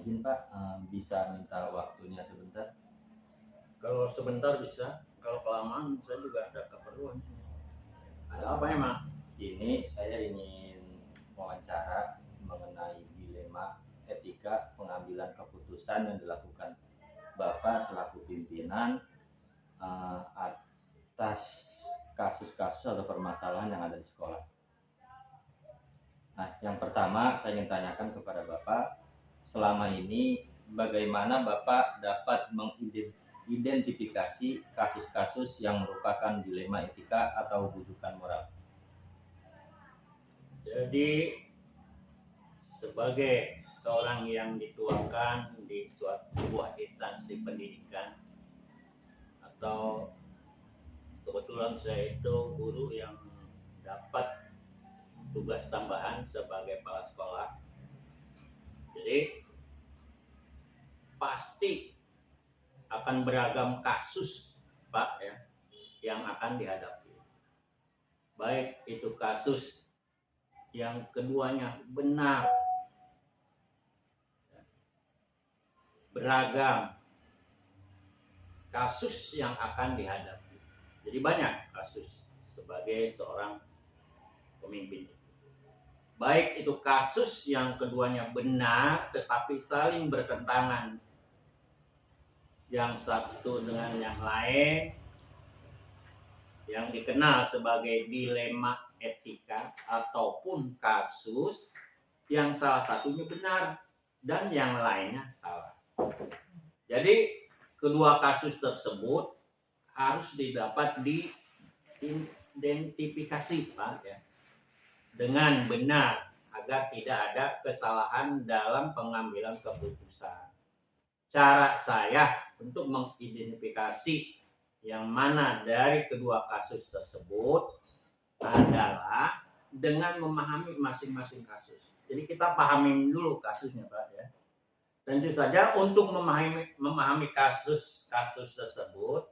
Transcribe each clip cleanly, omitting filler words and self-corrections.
izin Pak, bisa minta waktunya sebentar? Kalau sebentar bisa, kalau kelamaan saya juga ada keperluan. Ada apa emang? Ini saya ingin wawancara mengenai dilema etika pengambilan keputusan yang dilakukan Bapak selaku pimpinan atas kasus-kasus atau permasalahan yang ada di sekolah. Nah, yang pertama saya ingin tanyakan kepada Bapak, selama ini bagaimana Bapak dapat mengidentifikasi kasus-kasus yang merupakan dilema etika atau bujukan moral? Jadi sebagai seorang yang dituakan di suatu sebuah instansi pendidikan, atau kebetulan saya itu guru yang dapat tugas tambahan sebagai kepala sekolah, jadi pasti akan beragam kasus Pak ya yang akan dihadapi, baik itu kasus yang keduanya benar, beragam kasus yang akan dihadapi. Jadi banyak kasus sebagai seorang pemimpin. Baik itu kasus yang keduanya benar tetapi saling bertentangan yang satu dengan yang lain, yang dikenal sebagai dilema etika, ataupun kasus yang salah satunya benar dan yang lainnya salah. Jadi kedua kasus tersebut harus didapat diidentifikasi Pak ya, dengan benar agar tidak ada kesalahan dalam pengambilan keputusan. Cara saya untuk mengidentifikasi yang mana dari kedua kasus tersebut adalah dengan memahami masing-masing kasus. Jadi kita pahami dulu kasusnya Pak ya. Tentu saja untuk memahami kasus-kasus tersebut,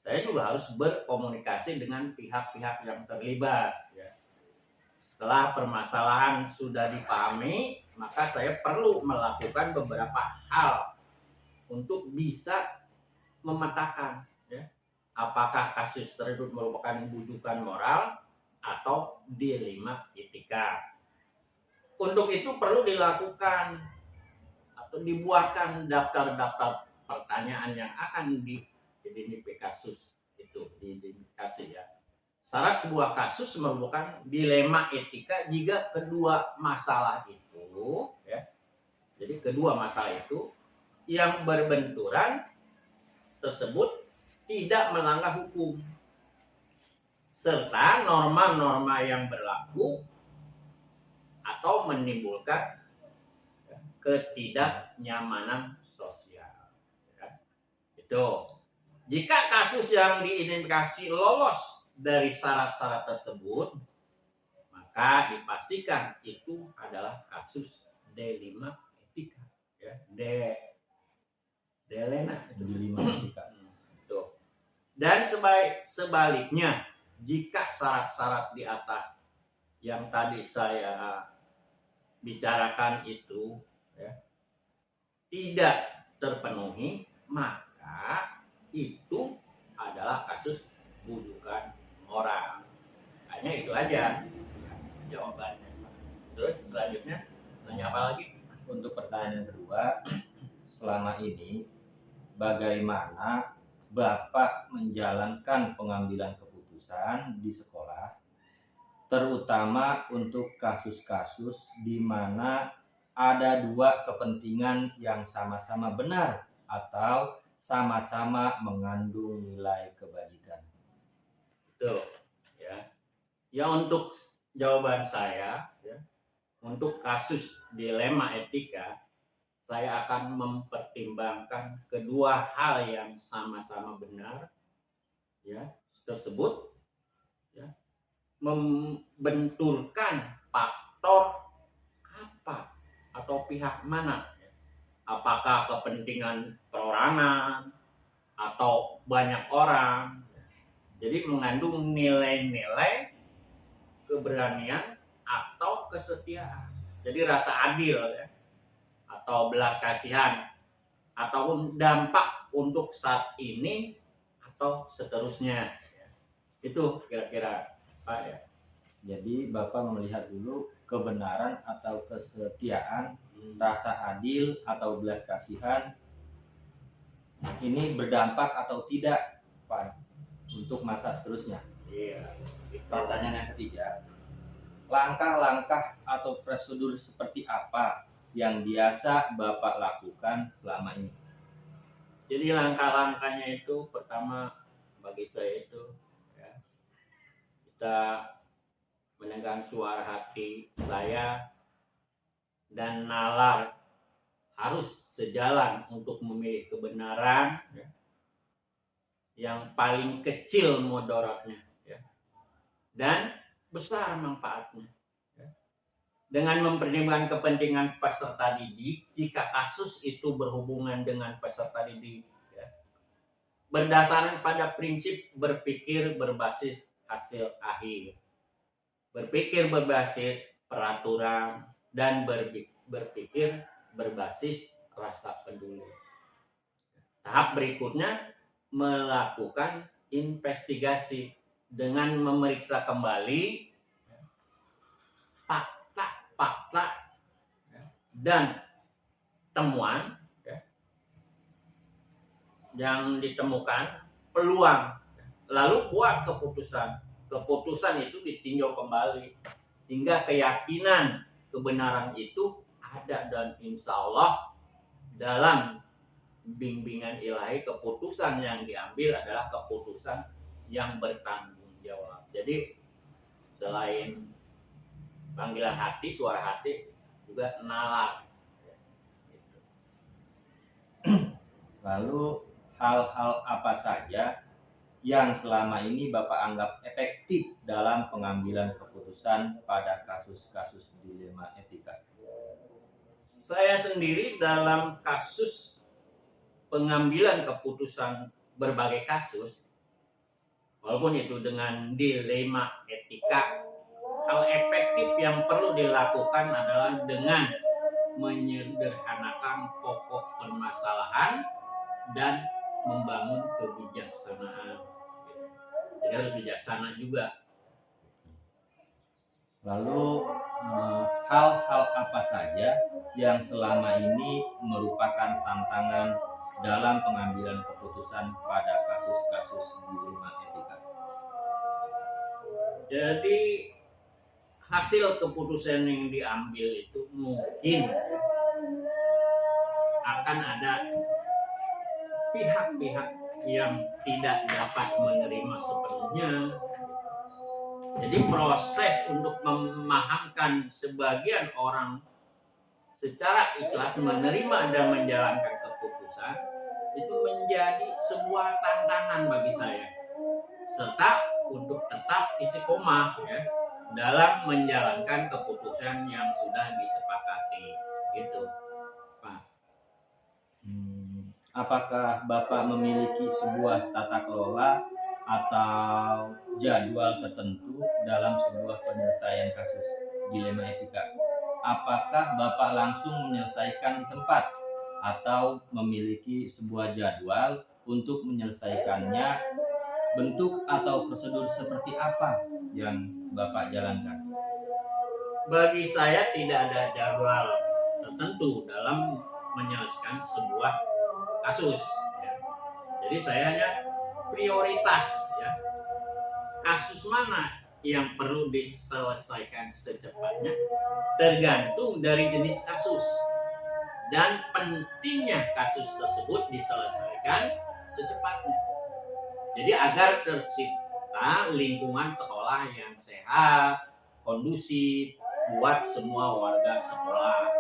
saya juga harus berkomunikasi dengan pihak-pihak yang terlibat ya. Setelah permasalahan sudah dipahami, maka saya perlu melakukan beberapa hal untuk bisa memetakan ya, apakah kasus tersebut merupakan bujukan moral atau dilema etika. Untuk itu perlu dilakukan atau dibuatkan daftar-daftar pertanyaan yang akan diidentifikasi ya. Syarat sebuah kasus merupakan dilema etika jika kedua masalah itu ya. Jadi kedua masalah itu yang berbenturan tersebut tidak melanggar hukum serta norma-norma yang berlaku atau menimbulkan ketidaknyamanan sosial ya. Itu jika kasus yang diidentifikasi lolos dari syarat-syarat tersebut, maka dipastikan itu adalah kasus dilema etika ya. Dilema etika. Dan sebaliknya, jika syarat-syarat di atas yang tadi saya bicarakan itu ya, tidak terpenuhi, maka itu adalah kasus bujukan moral. Hanya itu aja jawabannya. Terus selanjutnya nanya apa lagi? Untuk pertanyaan yang kedua, selama ini bagaimana Bapak menjalankan pengambilan keputusan di sekolah, terutama untuk kasus-kasus di mana ada dua kepentingan yang sama-sama benar atau sama-sama mengandung nilai kebajikan? Tuh, ya. Ya untuk jawaban saya, ya, untuk kasus dilema etika, saya akan mempertimbangkan kedua hal yang sama-sama benar, ya, tersebut, ya, membenturkan faktor apa atau pihak mana, ya. Apakah kepentingan perorangan atau banyak orang. Jadi mengandung nilai-nilai keberanian atau kesetiaan. Jadi rasa adil ya. atau belas kasihan ataupun dampak untuk saat ini atau seterusnya. Itu kira-kira Pak ya. Jadi Bapak melihat dulu kebenaran atau kesetiaan, rasa adil atau belas kasihan ini berdampak atau tidak Pak untuk masa seterusnya. Iya. Pertanyaan yang ketiga, langkah-langkah atau prosedur seperti apa yang biasa Bapak lakukan selama ini? Jadi langkah-langkahnya itu pertama bagi saya itu ya, kita mendengarkan suara hati saya dan nalar harus sejalan untuk memilih kebenaran ya, yang paling kecil mudaratnya ya, dan besar manfaatnya ya. Dengan mempertimbangkan kepentingan peserta didik, jika kasus itu berhubungan dengan peserta didik ya, berdasarkan pada prinsip berpikir berbasis hasil akhir, berpikir berbasis peraturan, dan berpikir berbasis rasa peduli. Tahap berikutnya melakukan investigasi dengan memeriksa kembali fakta-fakta dan temuan ya, yang ditemukan, peluang, lalu buat keputusan. Keputusan itu ditinjau kembali hingga keyakinan kebenaran itu ada, dan insya Allah dalam bimbingan ilahi keputusan yang diambil adalah keputusan yang bertanggung jawab. Jadi selain panggilan hati, suara hati, juga nalar. Lalu hal-hal apa saja yang selama ini Bapak anggap efektif dalam pengambilan keputusan pada kasus-kasus dilema etika? Saya sendiri dalam kasus pengambilan keputusan berbagai kasus, walaupun itu dengan dilema etika, hal efektif yang perlu dilakukan adalah dengan menyederhanakan pokok permasalahan dan membangun kebijaksanaan. Jadi harus bijaksana juga. Lalu hal-hal apa saja yang selama ini merupakan tantangan dalam pengambilan keputusan pada kasus-kasus dilema etika? Jadi hasil keputusan yang diambil itu mungkin akan ada pihak-pihak yang tidak dapat menerima sepenuhnya. Jadi proses untuk memahamkan sebagian orang secara ikhlas menerima dan menjalankan keputusan itu menjadi sebuah tantangan bagi saya, serta untuk tetap istiqomah ya dalam menjalankan keputusan yang sudah disepakati gitu Pak. Apakah Bapak memiliki sebuah tata kelola atau jadwal tertentu dalam sebuah penyelesaian kasus dilema etika? Apakah Bapak langsung menyelesaikan di tempat atau memiliki sebuah jadwal untuk menyelesaikannya? Bentuk atau prosedur seperti apa yang Bapak jalankan? Bagi saya tidak ada jadwal tertentu dalam menyelesaikan sebuah kasus ya. Jadi saya hanya prioritas ya, kasus mana yang perlu diselesaikan secepatnya tergantung dari jenis kasus dan pentingnya kasus tersebut diselesaikan secepatnya. Jadi agar tercipta lingkungan sekolah yang sehat, kondusif buat semua warga sekolah.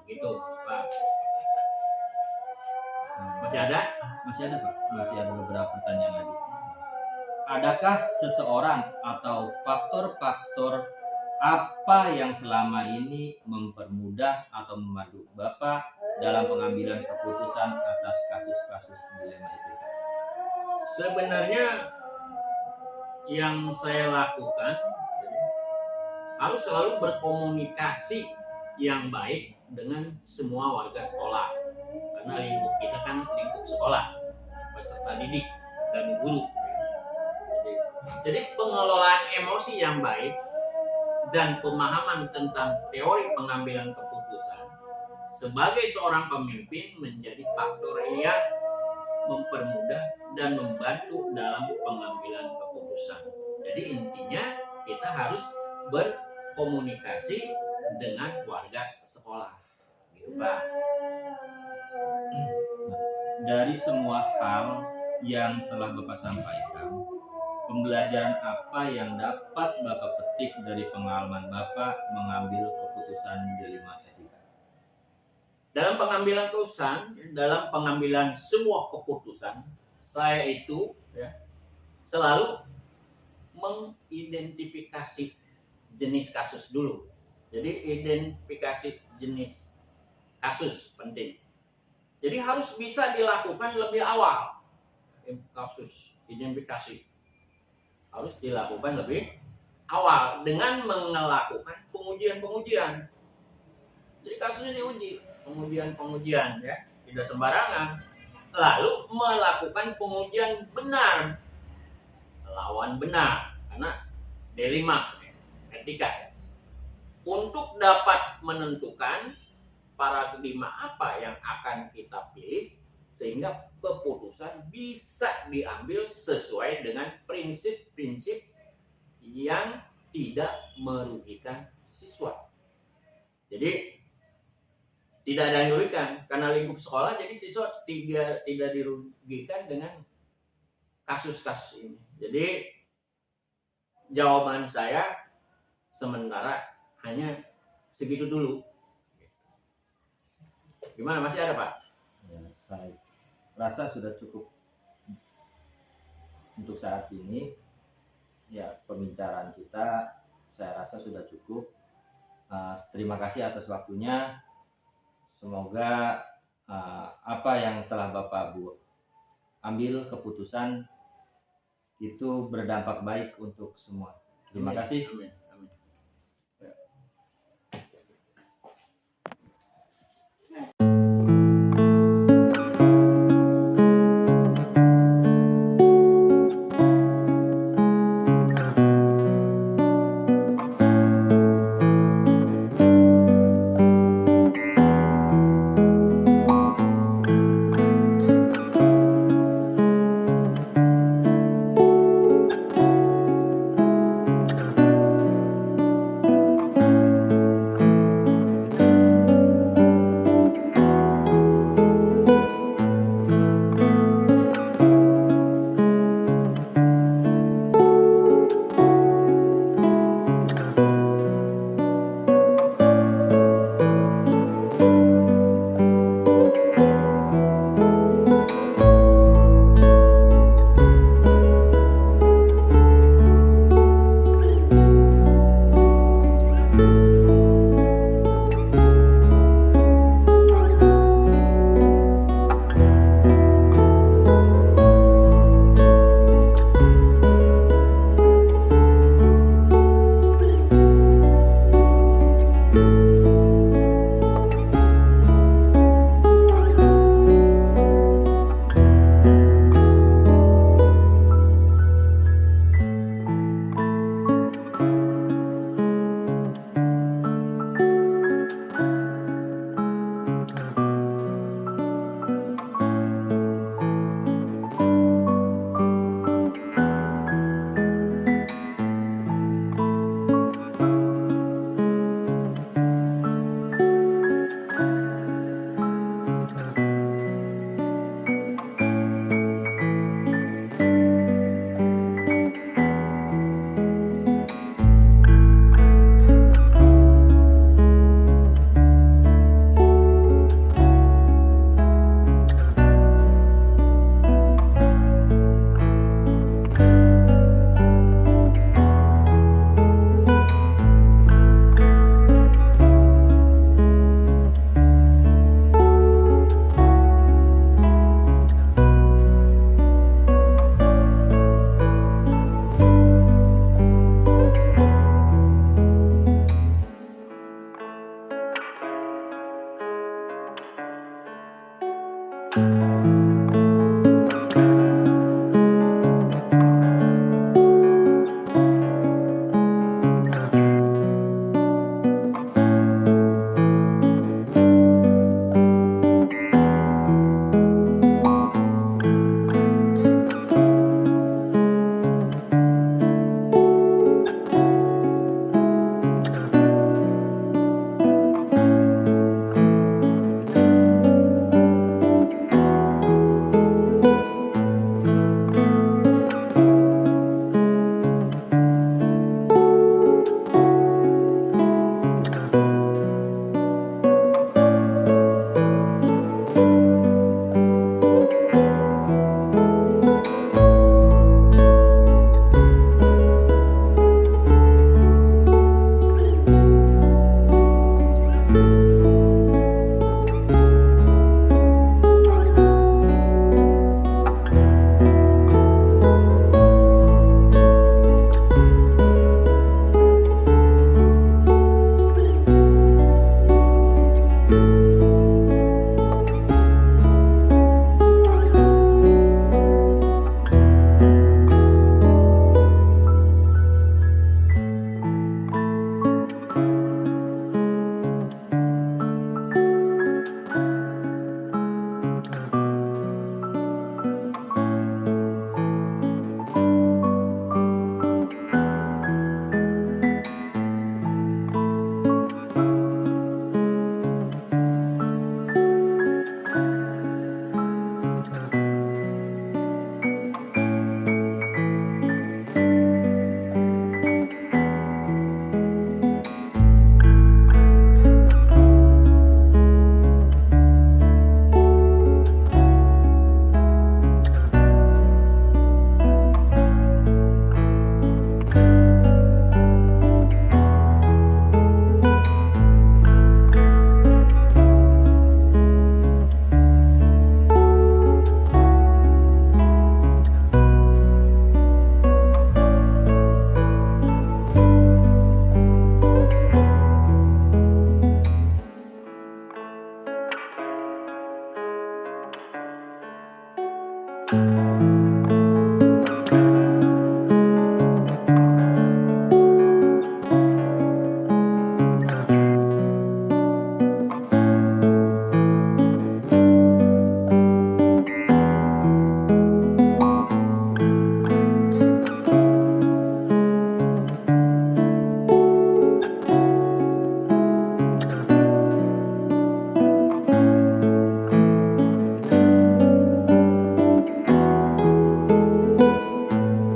Begitu, Pak. Masih ada? Masih ada Pak, masih ada beberapa pertanyaan lagi. Adakah seseorang atau faktor-faktor apa yang selama ini mempermudah atau membantu Bapak dalam pengambilan keputusan atas kasus-kasus dilema etika? Sebenarnya yang saya lakukan harus selalu berkomunikasi yang baik dengan semua warga sekolah, karena lingkup kita kan lingkup sekolah, peserta didik dan guru. Jadi pengelolaan emosi yang baik dan pemahaman tentang teori pengambilan keputusan sebagai seorang pemimpin menjadi faktor yang mempermudah dan membantu dalam pengambilan keputusan. Jadi intinya kita harus berkomunikasi dengan warga sekolah, gitu Pak. Dari semua hal yang telah Bapak sampaikan, pembelajaran apa yang dapat Bapak petik dari pengalaman Bapak mengambil keputusan di 5 etika? Dalam pengambilan keputusan, dalam pengambilan semua keputusan, saya itu selalu mengidentifikasi jenis kasus dulu. Jadi identifikasi jenis kasus penting. Jadi harus bisa dilakukan lebih awal. Kasus identifikasi harus dilakukan lebih awal dengan melakukan pengujian. Jadi kasusnya diuji, pengujian ya, tidak sembarangan. Lalu melakukan pengujian benar, lawan benar, karena D5 etika ya. Untuk dapat menentukan paradigma apa yang akan kita pilih sehingga keputusan bisa diambil sesuai dengan prinsip-prinsip yang tidak merugikan siswa. Jadi tidak ada yang dirugikan karena lingkup sekolah, jadi siswa tidak dirugikan dengan kasus-kasus ini. Jadi jawaban saya sementara hanya segitu dulu. Gimana, masih ada Pak? Ya, saya rasa sudah cukup untuk saat ini. Ya, pembicaraan kita saya rasa sudah cukup. Terima kasih atas waktunya. Semoga apa yang telah Bapak ambil keputusan itu berdampak baik untuk semua. Terima kasih. Amin.